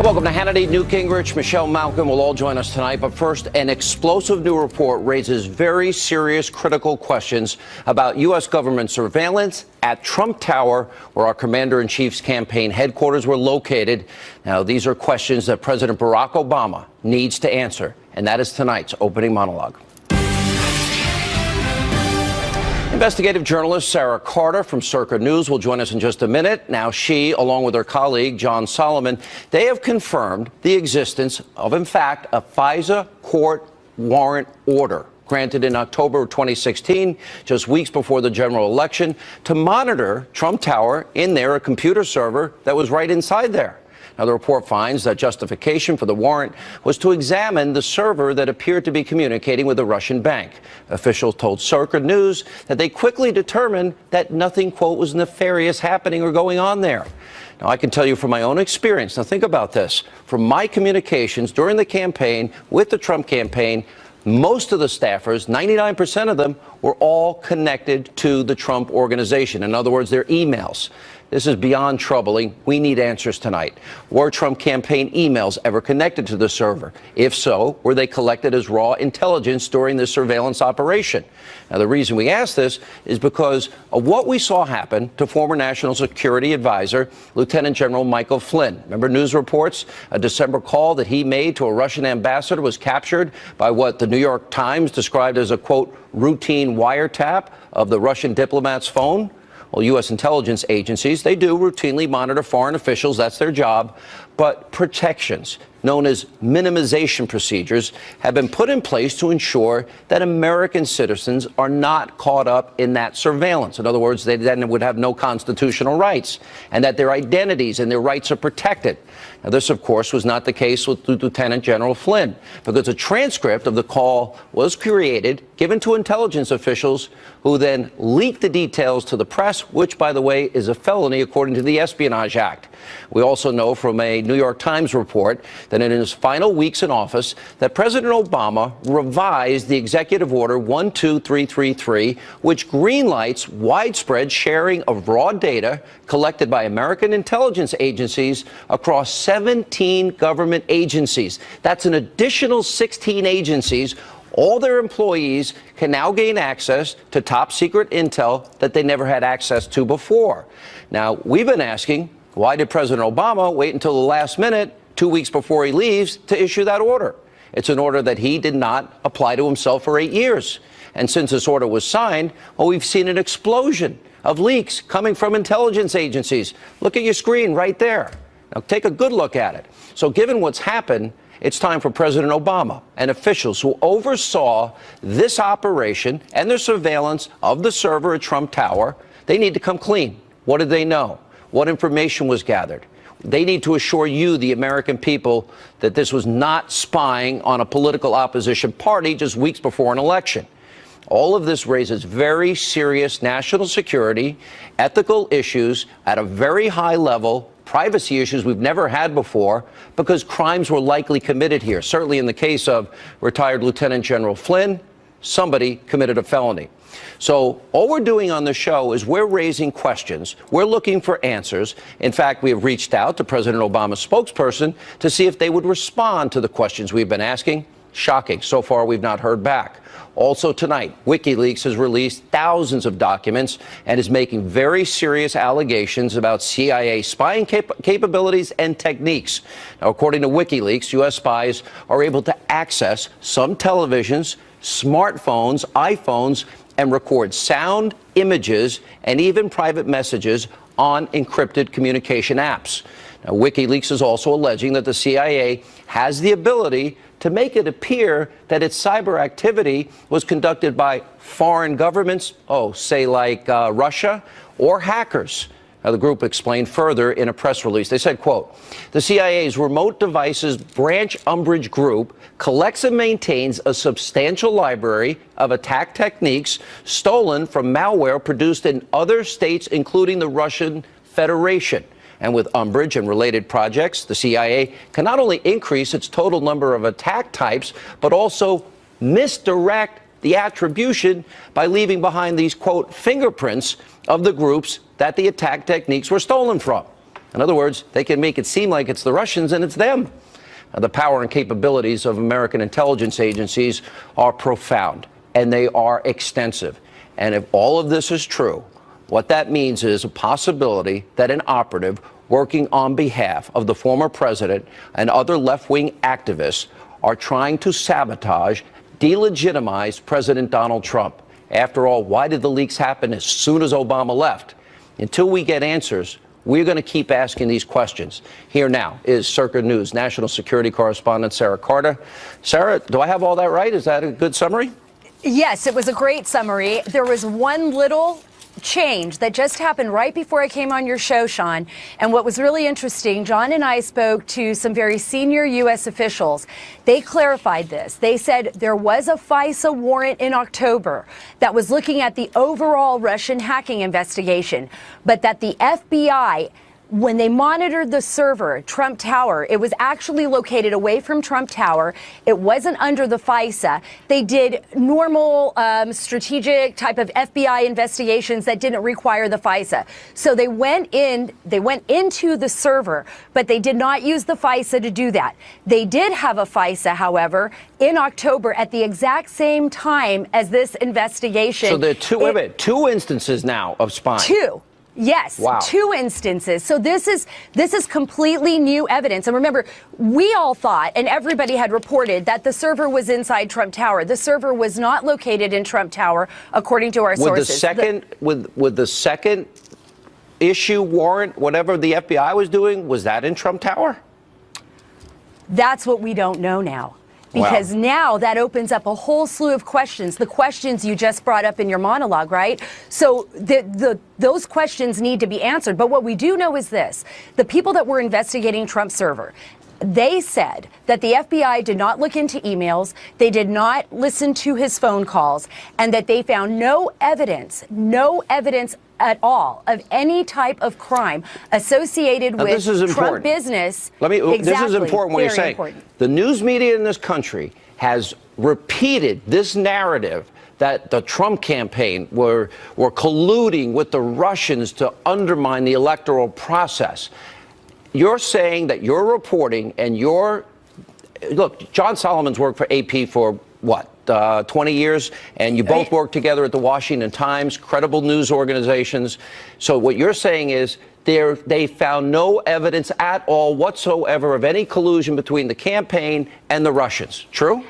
Welcome to Hannity. Newt Gingrich, Michelle Malkin will all join us tonight. But first, an explosive new report raises very serious, critical questions about U.S. government surveillance at Trump Tower, where our commander-in-chief's campaign headquarters were located. Now, these are questions that President Barack Obama needs to answer, and that is tonight's opening monologue. Investigative journalist SARA from Circa News will join us in just a minute. Now, she, along with her colleague, John Solomon, they have confirmed the existence of, in fact, a FISA court warrant order granted in October of 2016, just weeks before the general election, to monitor Trump Tower in there, a computer server that was right inside there. Now, the report finds that justification for the warrant was to examine the server that appeared to be communicating with a Russian bank. Officials told Circa News that they quickly determined that nothing, quote, was nefarious happening or going on there. Now, I can tell you from my own experience, now think about this, from my communications during the campaign with the Trump campaign, most of the staffers, 99% of them, were all connected to the Trump organization. In other words, their emails. This is beyond troubling. We need answers tonight. Were Trump campaign emails ever connected to the server? If so, were they collected as raw intelligence during this surveillance operation? Now, the reason we ask this is because of what we saw happen to former National Security Advisor, Lieutenant General Michael Flynn. Remember news reports? A December call that he made to a Russian ambassador was captured by what the New York Times described as a, quote, routine wiretap of the Russian diplomat's phone. Well, U.S. intelligence agencies, they do routinely monitor foreign officials. That's their job. But protections, known as minimization procedures, have been put in place to ensure that American citizens are not caught up in that surveillance. In other words, they then would have no constitutional rights, and that their identities and their rights are protected. Now, this, of course, was not the case with Lieutenant General Flynn, because a transcript of the call was created, given to intelligence officials, who then leaked the details to the press, which, by the way, is a felony according to the Espionage Act. We also know from a New York Times report that in his final weeks in office, that President Obama revised the Executive Order 12333, which greenlights widespread sharing of raw data collected by American intelligence agencies across 17 government agencies. That's an additional 16 agencies. All their employees can now gain access to top secret intel that they never had access to before. Now, we've been asking, why did President Obama wait until the last minute, 2 weeks before he leaves, to issue that order? It's an order that he did not apply to himself for 8 years. And since this order was signed, well, we've seen an explosion of leaks coming from intelligence agencies. Look at your screen right there. Now, take a good look at it. So given what's happened, it's time for President Obama and officials who oversaw this operation and the surveillance of the server at Trump Tower, they need to come clean. What did they know? What information was gathered? They need to assure you, the American people, that this was not spying on a political opposition party just weeks before an election. All of this raises very serious national security, ethical issues at a very high level, privacy issues we've never had before, because crimes were likely committed here. Certainly in the case of retired Lieutenant General Flynn, somebody committed a felony. So all we're doing on the show is we're raising questions. We're looking for answers. In fact, we have reached out to President Obama's spokesperson to see if they would respond to the questions we've been asking. Shocking. So far, we've not heard back. Also tonight, WikiLeaks has released thousands of documents and is making very serious allegations about CIA spying capabilities and techniques. Now, according to WikiLeaks, U.S. spies are able to access some televisions, smartphones, iPhones, and record sound, images, and even private messages on encrypted communication apps. Now, WikiLeaks is also alleging that the CIA has the ability to make it appear that its cyber activity was conducted by foreign governments, say like Russia, or hackers. Now, the group explained further in a press release. They said, quote, the CIA's Remote Devices Branch Umbrage Group collects and maintains a substantial library of attack techniques stolen from malware produced in other states, including the Russian Federation. And with Umbrage and related projects, the CIA can not only increase its total number of attack types, but also misdirect the attribution by leaving behind these, quote, fingerprints of the groups that the attack techniques were stolen from. In other words, they can make it seem like it's the Russians and it's them. The power and capabilities of American intelligence agencies are profound, and they are extensive. And if all of this is true, what that means is a possibility that an operative working on behalf of the former president and other left-wing activists are trying to sabotage, delegitimize President Donald Trump. After all, why did the leaks happen as soon as Obama left? Until we get answers, we're going to keep asking these questions. Here now is Circa News national security correspondent Sarah Carter. Sarah, do I have all that right? Is that a good summary? Yes, it was a great summary. There was one little change that just happened right before I came on your show, Sean. And what was really interesting, John and I spoke to some very senior U.S. officials. They clarified this. They said there was a FISA warrant in October that was looking at the overall Russian hacking investigation, but that the FBI, when they monitored the server, Trump Tower, it was actually located away from Trump Tower. It wasn't under the FISA. They did normal strategic type of FBI investigations that didn't require the FISA. So they went into the server, but they did not use the FISA to do that. They did have a FISA, however, in October at the exact same time as this investigation. So there are two instances now of spying. Two. Yes, wow. 2 instances. So this is completely new evidence. And remember, we all thought, and everybody had reported, that the server was inside Trump Tower. The server was not located in Trump Tower, according to our sources. With the second issue warrant, whatever the FBI was doing, was that in Trump Tower? That's what we don't know now. Because now that opens up a whole slew of questions, the questions you just brought up in your monologue, right? So those questions need to be answered. But what we do know is this. The people that were investigating Trump's server, they said that the FBI did not look into emails, they did not listen to his phone calls, and that they found no evidence at all of any type of crime associated with Trump business. This is important what you're saying. The news media in this country has repeated this narrative that the Trump campaign were colluding with the Russians to undermine the electoral process. You're saying that you're reporting and look, John Solomon's worked for AP for what? 20 years, and you both worked together at the Washington Times, credible news organizations. So what you're saying is they found no evidence at all whatsoever of any collusion between the campaign and the Russians. True?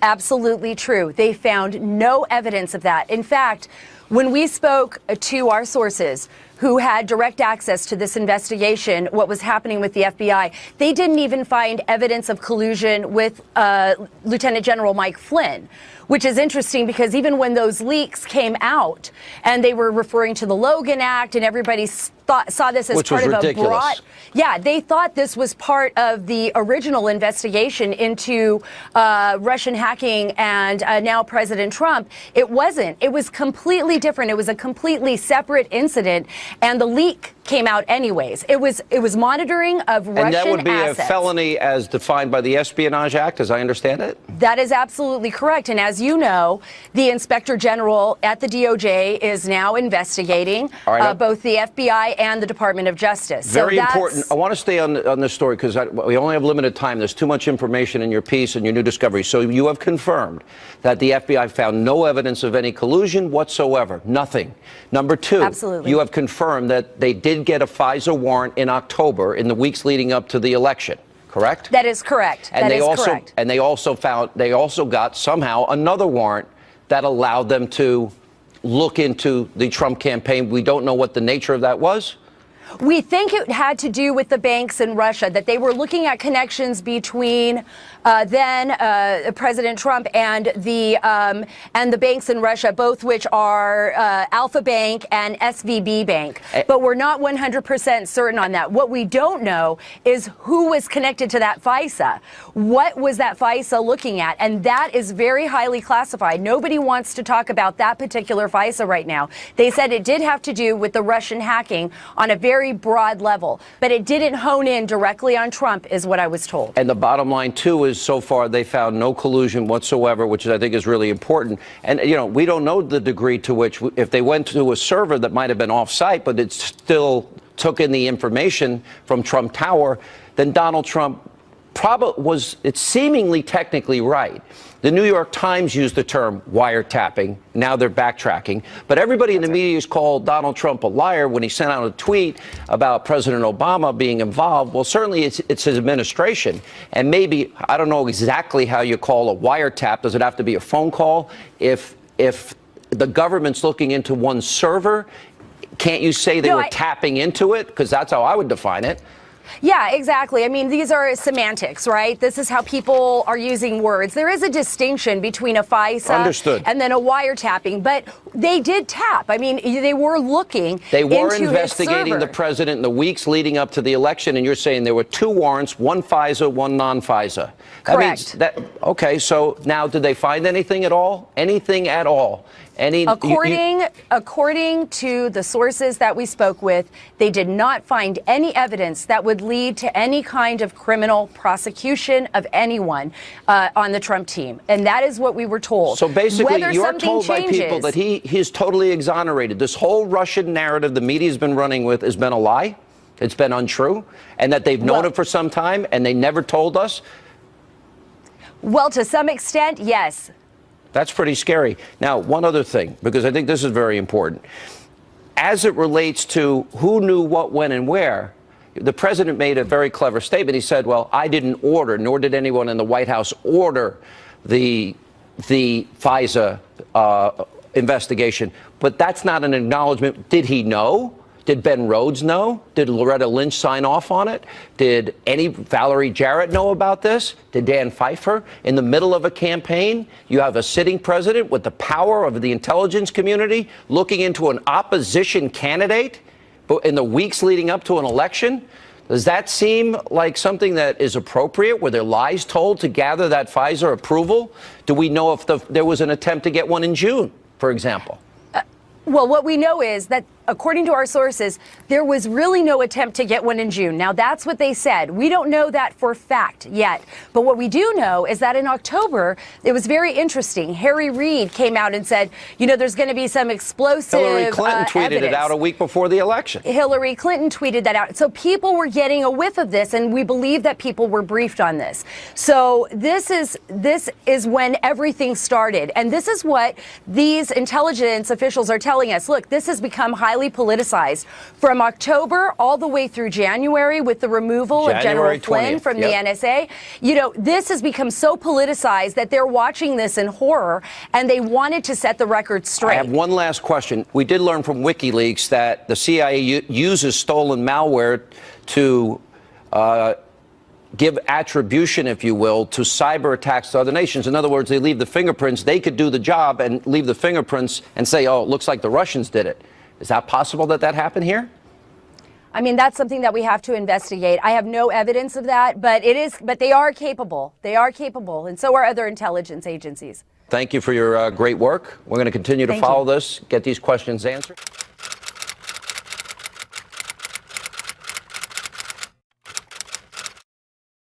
Absolutely true. They found no evidence of that. In fact, when we spoke to our sources who had direct access to this investigation, what was happening with the FBI, they didn't even find evidence of collusion with Lieutenant General Mike Flynn, which is interesting because even when those leaks came out and they were referring to the Logan Act and everybody saw this as part of a broad... Yeah, they thought this was part of the original investigation into Russian hacking and now President Trump. It wasn't. It was completely different. It was a completely separate incident, and the leak came out anyways. It was monitoring of Russian assets. And that would be a felony as defined by the Espionage Act, as I understand it? That is absolutely correct. And as you know, the Inspector General at the DOJ is now investigating both the FBI and the Department of Justice. Very important. I want to stay on this story because we only have limited time. There's too much information in your piece and your new discovery. So you have confirmed that the FBI found no evidence of any collusion whatsoever. Nothing. Number two, you have confirmed that they did get a FISA warrant in October in the weeks leading up to the election. Correct? That is correct. And they also got somehow another warrant that allowed them to look into the Trump campaign. We don't know what the nature of that was. We think it had to do with the banks in Russia, that they were looking at connections between then President Trump and the banks in Russia, both which are Alpha Bank and SVB Bank. But we're not 100% certain on that. What we don't know is who was connected to that FISA. What was that FISA looking at? And that is very highly classified. Nobody wants to talk about that particular FISA right now. They said it did have to do with the Russian hacking on a very broad level, but it didn't hone in directly on Trump, is what I was told. And the bottom line, too, is so far they found no collusion whatsoever, which I think is really important. And, you know, we don't know the degree to which, if they went to a server that might have been off-site, but it's still took in the information from Trump Tower, then Donald Trump it's seemingly technically right. The New York Times used the term wiretapping. Now they're backtracking. But everybody in the media has called Donald Trump a liar when he sent out a tweet about President Obama being involved. Well, certainly it's his administration. And maybe, I don't know exactly how you call a wiretap. Does it have to be a phone call? If the government's looking into one server, can't you say they were tapping into it? Because that's how I would define it. Yeah, exactly. I mean, these are semantics, right? This is how people are using words. There is a distinction between a FISA and then a wiretapping, but they did tap. I mean, they were looking. They were investigating the president in the weeks leading up to the election, and you're saying there were 2 warrants, one FISA, one non-FISA. Correct. Okay, so now did they find anything at all? Anything at all? According to the sources that we spoke with, they did not find any evidence that would lead to any kind of criminal prosecution of anyone on the Trump team. And that is what we were told. So basically, you're told by people that he's totally exonerated. This whole Russian narrative the media's been running with has been a lie. It's been untrue. And that they've known it for some time and they never told us. Well, to some extent, yes. That's pretty scary. Now, one other thing, because I think this is very important. As it relates to who knew what, when, and where, the president made a very clever statement. He said, well, I didn't order, nor did anyone in the White House order the FISA investigation. But that's not an acknowledgement. Did he know? Did Ben Rhodes know? Did Loretta Lynch sign off on it? Did Valerie Jarrett know about this? Did Dan Pfeiffer? In the middle of a campaign, you have a sitting president with the power of the intelligence community looking into an opposition candidate in the weeks leading up to an election? Does that seem like something that is appropriate? Were there lies told to gather that FISA approval? Do we know if there was an attempt to get one in June, for example? Well, what we know is that, according to our sources, there was really no attempt to get one in June. Now, that's what they said. We don't know that for fact yet. But what we do know is that in October, it was very interesting. Harry Reid came out and said, you know, there's going to be some explosive Hillary Clinton tweeted it out a week before the election. Hillary Clinton tweeted that out. So people were getting a whiff of this, and we believe that people were briefed on this. So this is when everything started. And this is what these intelligence officials are telling us. Look, this has become highly politicized from October all the way through January with the removal of General Flynn from the NSA. You know, this has become so politicized that they're watching this in horror, and they wanted to set the record straight. I have one last question. We did learn from WikiLeaks that the CIA uses stolen malware to give attribution, if you will, to cyber attacks to other nations. In other words, they leave the fingerprints. They could do the job and leave the fingerprints and say, oh, it looks like the Russians did it. Is that possible that happened here? I mean, that's something that we have to investigate. I have no evidence of that, but they are capable. They are capable, and so are other intelligence agencies. Thank you for your great work. We're going to continue to follow this, get these questions answered.